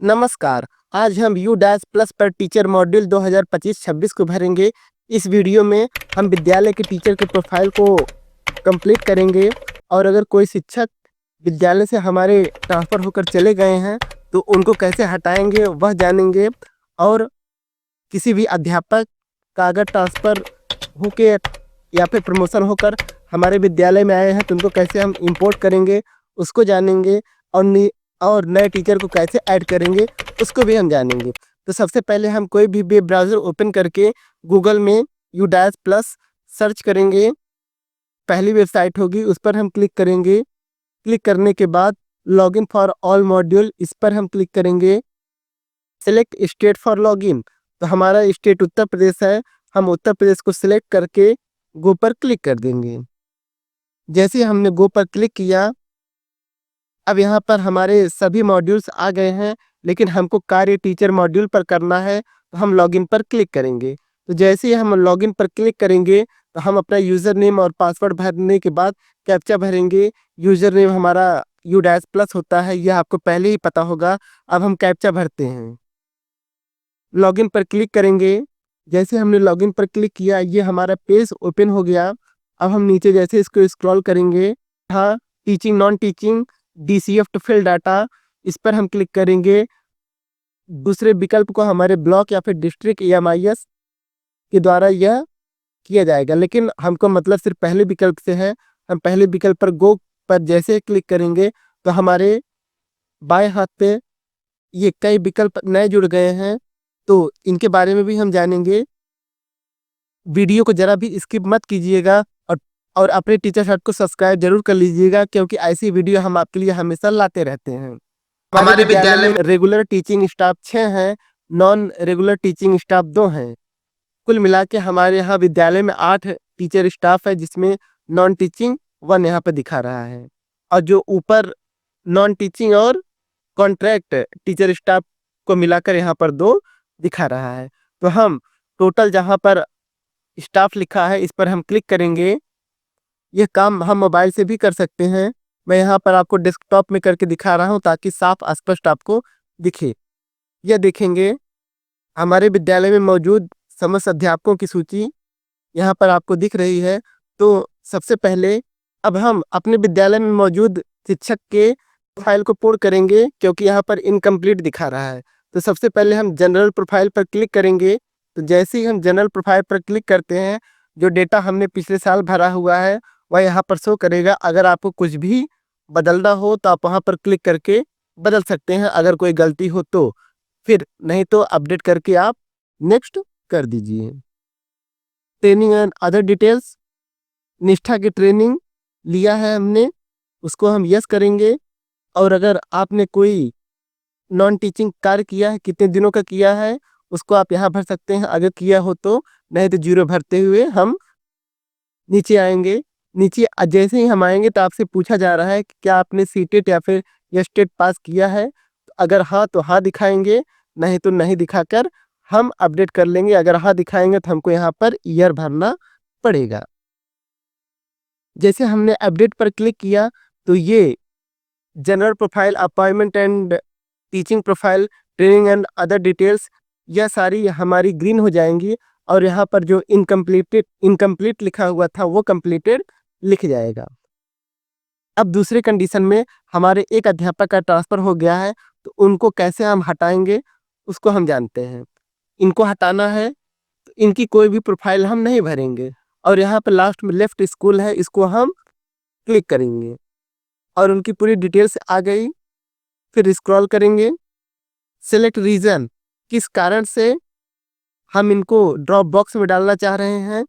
नमस्कार। आज हम यू डैश प्लस पर टीचर मॉड्यूल 2025-26 को भरेंगे। इस वीडियो में हम विद्यालय के टीचर के प्रोफाइल को कंप्लीट करेंगे और अगर कोई शिक्षक विद्यालय से हमारे ट्रांसफ़र होकर चले गए हैं तो उनको कैसे हटाएंगे वह जानेंगे। और किसी भी अध्यापक का अगर ट्रांसफ़र होके या फिर प्रमोशन होकर हमारे विद्यालय में आए हैं तो उनको कैसे हम इंपोर्ट करेंगे उसको जानेंगे। और नए टीचर को कैसे ऐड करेंगे उसको भी हम जानेंगे। तो सबसे पहले हम कोई भी वेब ब्राउज़र ओपन करके गूगल में यू डैश प्लस सर्च करेंगे। पहली वेबसाइट होगी उस पर हम क्लिक करेंगे। क्लिक करने के बाद लॉगिन फॉर ऑल मॉड्यूल इस पर हम क्लिक करेंगे। सेलेक्ट स्टेट फॉर लॉगिन, तो हमारा स्टेट उत्तर प्रदेश है, हम उत्तर प्रदेश को सिलेक्ट करके गो पर क्लिक कर देंगे। जैसे हमने गो पर क्लिक किया, अब यहाँ पर हमारे सभी मॉड्यूल्स आ गए हैं, लेकिन हमको कार्य टीचर मॉड्यूल पर करना है तो हम लॉगिन पर क्लिक करेंगे। तो जैसे ही हम लॉगिन पर क्लिक करेंगे तो हम अपना यूज़र नेम और पासवर्ड भरने के बाद कैप्चा भरेंगे। यूज़र नेम हमारा यू डैश प्लस होता है, यह आपको पहले ही पता होगा। अब हम कैप्चा भरते हैं, लॉगिन पर क्लिक करेंगे। जैसे हमने लॉगिन पर क्लिक किया, ये हमारा पेज ओपन हो गया। अब हम नीचे जैसे इसको स्क्रॉल करेंगे, हाँ, teaching non teaching DCF to fill data, इस पर हम क्लिक करेंगे। दूसरे विकल्प को हमारे ब्लॉक या फिर डिस्ट्रिक्ट EMIS के द्वारा यह किया जाएगा, लेकिन हमको मतलब सिर्फ पहले विकल्प से है। हम पहले विकल्प पर गो पर जैसे क्लिक करेंगे तो हमारे बाएं हाथ पे ये कई विकल्प नए जुड़ गए हैं, तो इनके बारे में भी हम जानेंगे। वीडियो को ज़रा भी स्किप मत कीजिएगा और अपने टीचर हट को सब्सक्राइब जरूर कर लीजिएगा, क्योंकि ऐसी वीडियो हम आपके लिए हमेशा लाते रहते हैं। हमारे विद्यालय में रेगुलर टीचिंग स्टाफ 6 हैं, नॉन रेगुलर टीचिंग स्टाफ 2 हैं। कुल मिला के हमारे यहाँ विद्यालय में 8 टीचर स्टाफ है, जिसमें नॉन टीचिंग 1 यहाँ पर दिखा रहा है। और जो ऊपर नॉन टीचिंग और कॉन्ट्रैक्ट टीचर स्टाफ को मिलाकर यहाँ पर 2 दिखा रहा है। तो हम टोटल जहाँ पर स्टाफ लिखा है इस पर हम क्लिक करेंगे। यह काम हम मोबाइल से भी कर सकते हैं। मैं यहाँ पर आपको डेस्कटॉप में करके दिखा रहा हूँ ताकि साफ स्पष्ट आपको दिखे। यह देखेंगे हमारे विद्यालय में मौजूद समस्त अध्यापकों की सूची यहाँ पर आपको दिख रही है। तो सबसे पहले अब हम अपने विद्यालय में मौजूद शिक्षक के प्रोफाइल को पूर्ण करेंगे, क्योंकि यहाँ पर इनकम्प्लीट दिखा रहा है। तो सबसे पहले हम जनरल प्रोफाइल पर क्लिक करेंगे। तो जैसे ही हम जनरल प्रोफाइल पर क्लिक करते हैं, जो डेटा हमने पिछले साल भरा हुआ है वह यहाँ पर शो करेगा। अगर आपको कुछ भी बदलना हो तो आप वहाँ पर क्लिक करके बदल सकते हैं, अगर कोई गलती हो तो। फिर नहीं तो अपडेट करके आप नेक्स्ट कर दीजिए। ट्रेनिंग एंड अदर डिटेल्स, निष्ठा की ट्रेनिंग लिया है हमने, उसको हम यस करेंगे। और अगर आपने कोई नॉन टीचिंग कार्य किया है, कितने दिनों का किया है, उसको आप यहाँ भर सकते हैं अगर किया हो तो, नहीं तो 0 भरते हुए हम नीचे आएंगे। नीचे जैसे ही हम आएंगे तो आपसे पूछा जा रहा है कि क्या आपने सीटेट या फिर यस्टेट पास किया है। तो अगर हाँ तो हाँ दिखाएंगे, नहीं तो नहीं दिखाकर हम अपडेट कर लेंगे। अगर हाँ दिखाएंगे तो हमको यहाँ पर ईयर भरना पड़ेगा। जैसे हमने अपडेट पर क्लिक किया तो ये general profile, appointment and teaching profile, training and other details, यह सारी हमारी ग्रीन हो जाएंगी। और यहाँ पर जो इनकम्प्लीट लिखा हुआ था वो कंप्लीटेड लिख जाएगा। अब दूसरे कंडीशन में हमारे एक अध्यापक का ट्रांसफ़र हो गया है, तो उनको कैसे हम हटाएंगे उसको हम जानते हैं। इनको हटाना है तो इनकी कोई भी प्रोफाइल हम नहीं भरेंगे, और यहाँ पर लास्ट में लेफ्ट स्कूल है, इसको हम क्लिक करेंगे और उनकी पूरी डिटेल्स आ गई। फिर स्क्रॉल करेंगे, सेलेक्ट रीजन, किस कारण से हम इनको ड्रॉप बॉक्स में डालना चाह रहे हैं।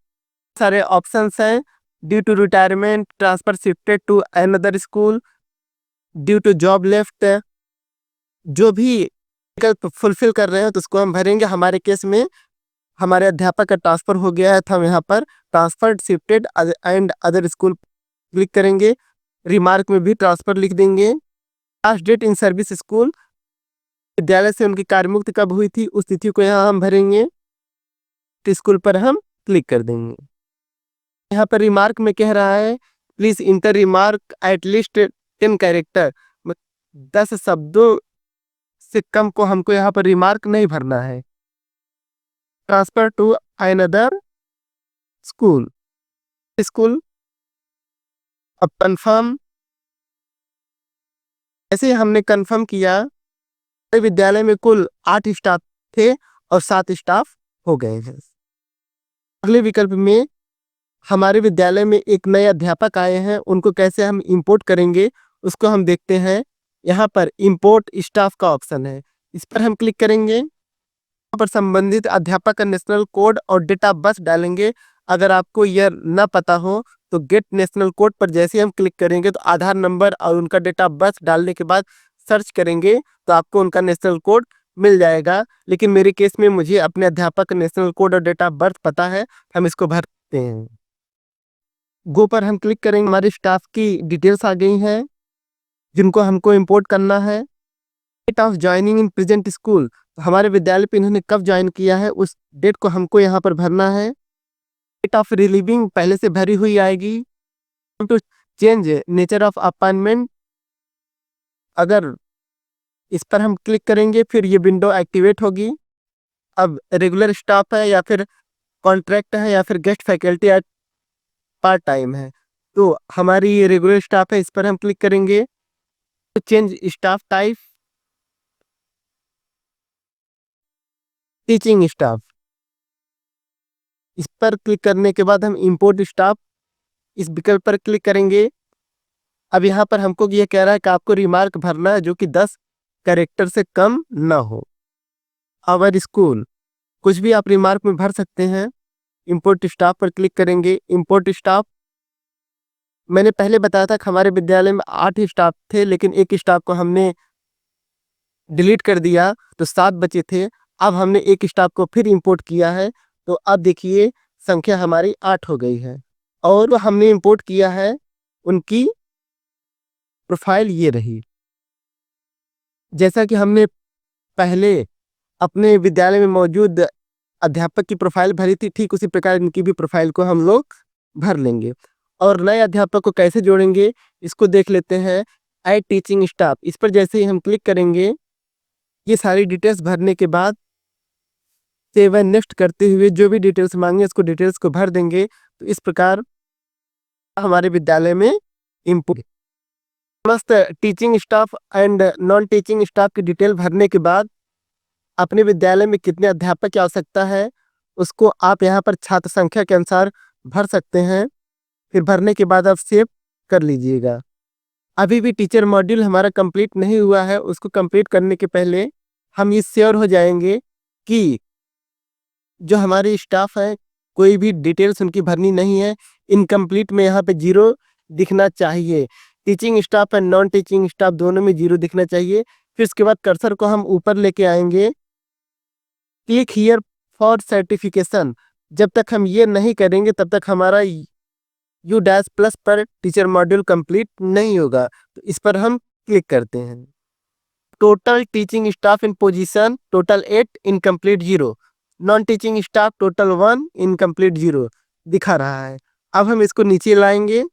सारे ऑप्शंस हैं, due to retirement, transfer shifted to another school, due to job left. जो भी विकल्प फुलफिल कर रहे हैं तो उसको हम भरेंगे। हमारे केस में हमारे अध्यापक का ट्रांसफ़र हो गया है तो हम यहाँ पर transferred shifted and other school click करेंगे। रिमार्क में भी ट्रांसफ़र लिख देंगे। Last date in service school, विद्यालय से उनकी कार्यमुक्ति कब हुई थी उस तिथि को यहाँ हम भरेंगे। तो स्कूल पर हम क्लिक कर देंगे। यहाँ पर रिमार्क में कह रहा है please inter remark at least 10 character, 10 शब्दों से कम को हमको यहाँ पर रिमार्क नहीं भरना है। Transfer to another school, school अब कंफर्म। ऐसे हमने कंफर्म किया, विद्यालय में कुल 8 स्टाफ थे और 7 स्टाफ हो गए हैं। अगले विकल्प में हमारे विद्यालय में एक नए अध्यापक आए हैं, उनको कैसे हम इंपोर्ट करेंगे उसको हम देखते हैं। यहाँ पर इंपोर्ट स्टाफ का ऑप्शन है, इस पर हम क्लिक करेंगे। यहाँ पर संबंधित अध्यापक का नेशनल कोड और डेट ऑफ बर्थ डालेंगे। अगर आपको यह न पता हो तो गेट नेशनल कोड पर जैसे हम क्लिक करेंगे तो आधार नंबर और उनका डेट ऑफ बर्थ डालने के बाद सर्च करेंगे तो आपको उनका नेशनल कोड मिल जाएगा। लेकिन मेरे केस में मुझे अपने अध्यापक का नेशनल कोड और डेट ऑफ बर्थ पता है, हम इसको भरते हैं। गो पर हम क्लिक करेंगे, हमारे स्टाफ की डिटेल्स आ गई हैं जिनको हमको इंपोर्ट करना है। Date of joining in present school, तो हमारे विद्यालय पे इन्होंने कब ज्वाइन किया है उस डेट को हमको यहाँ पर भरना है। डेट ऑफ रिलीविंग पहले से भरी हुई आएगी। To change nature of appointment, अगर इस पर हम क्लिक करेंगे फिर ये विंडो एक्टिवेट होगी। अब रेगुलर स्टाफ है या फिर कॉन्ट्रैक्ट है या फिर guest faculty at part time है, तो हमारी ये रेगुलर स्टाफ है, इस पर हम क्लिक करेंगे। तो change staff type, teaching staff, इस पर क्लिक करने के बाद हम इंपोर्ट स्टाफ इस विकल्प पर क्लिक करेंगे। अब यहाँ पर हमको ये कह रहा है कि आपको रिमार्क भरना है जो कि 10 कैरेक्टर से कम ना हो। आवर स्कूल, कुछ भी आप रिमार्क में भर सकते हैं। इंपोर्ट स्टाफ पर क्लिक करेंगे। इंपोर्ट स्टाफ, मैंने पहले बताया था कि हमारे विद्यालय में 8 स्टाफ थे लेकिन एक स्टाफ को हमने डिलीट कर दिया तो 7 बचे थे। अब हमने एक स्टाफ को फिर इंपोर्ट किया है तो अब देखिए संख्या हमारी 8 हो गई है। और वो हमने इंपोर्ट किया है, उनकी प्रोफाइल ये रही। जैसा कि हमने पहले अपने विद्यालय में मौजूद अध्यापक की प्रोफाइल भरी थी, ठीक उसी प्रकार इनकी भी प्रोफाइल को हम लोग भर लेंगे। और नए अध्यापक को कैसे जोड़ेंगे इसको देख लेते हैं। ऐड टीचिंग स्टाफ, इस पर जैसे ही हम क्लिक करेंगे ये सारी डिटेल्स भरने के बाद सेव एंड नेक्स्ट करते हुए जो भी डिटेल्स मांगे उसको डिटेल्स को भर देंगे। तो इस प्रकार हमारे विद्यालय में इंपोर्ट समस्त teaching staff and non teaching staff की डिटेल भरने के बाद अपने विद्यालय में कितने अध्यापक की आवश्यकता है उसको आप यहाँ पर छात्र संख्या के अनुसार भर सकते हैं। फिर भरने के बाद आप सेव कर लीजिएगा। अभी भी टीचर मॉड्यूल हमारा कंप्लीट नहीं हुआ है, उसको कंप्लीट करने के पहले हम ये श्योर हो जाएंगे कि जो हमारे स्टाफ है कोई भी डिटेल्स उनकी भरनी नहीं है। इनकम्प्लीट में यहाँ पे 0 दिखना चाहिए। Teaching staff and non teaching staff दोनों में 0 दिखना चाहिए। फिर उसके बाद कर्सर को हम ऊपर लेके आएंगे। क्लिक हियर फॉर सर्टिफिकेशन, जब तक हम ये नहीं करेंगे तब तक हमारा U-+ पर टीचर मॉड्यूल कंप्लीट नहीं होगा। तो इस पर हम क्लिक करते हैं। टोटल टीचिंग स्टाफ इन position total 8, incomplete 0। Non teaching staff total 1, incomplete 0 दिखा रहा है। अब हम इसको नीचे लाएंगे,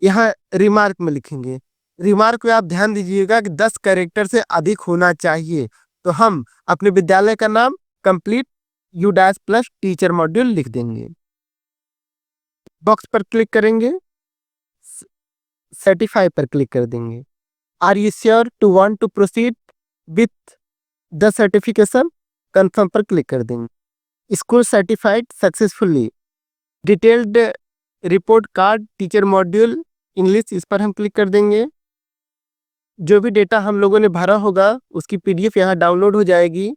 यहाँ रिमार्क में लिखेंगे। रिमार्क में आप ध्यान दीजिएगा कि 10 कैरेक्टर से अधिक होना चाहिए। तो हम अपने विद्यालय का नाम कंप्लीट U-+ टीचर मॉड्यूल लिख देंगे। बॉक्स पर क्लिक करेंगे, सर्टिफाई पर क्लिक कर देंगे। Are you sure to want to proceed with the certification, confirm पर क्लिक कर देंगे। School certified successfully, detailed report card teacher module English, इस पर हम क्लिक कर देंगे। जो भी डेटा हम लोगों ने भरा होगा उसकी PDF यहाँ डाउनलोड हो जाएगी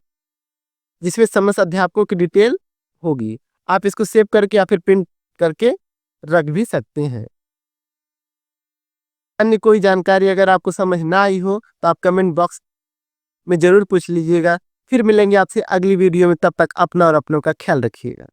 जिसमें समस्त अध्यापकों की डिटेल होगी। आप इसको सेव करके या फिर प्रिंट करके रख भी सकते हैं। अन्य कोई जानकारी अगर आपको समझ ना आई हो तो आप कमेंट बॉक्स में जरूर पूछ लीजिएगा। फिर मिलेंगे आपसे अगली वीडियो में, तब तक अपना और अपनों का ख्याल रखिएगा।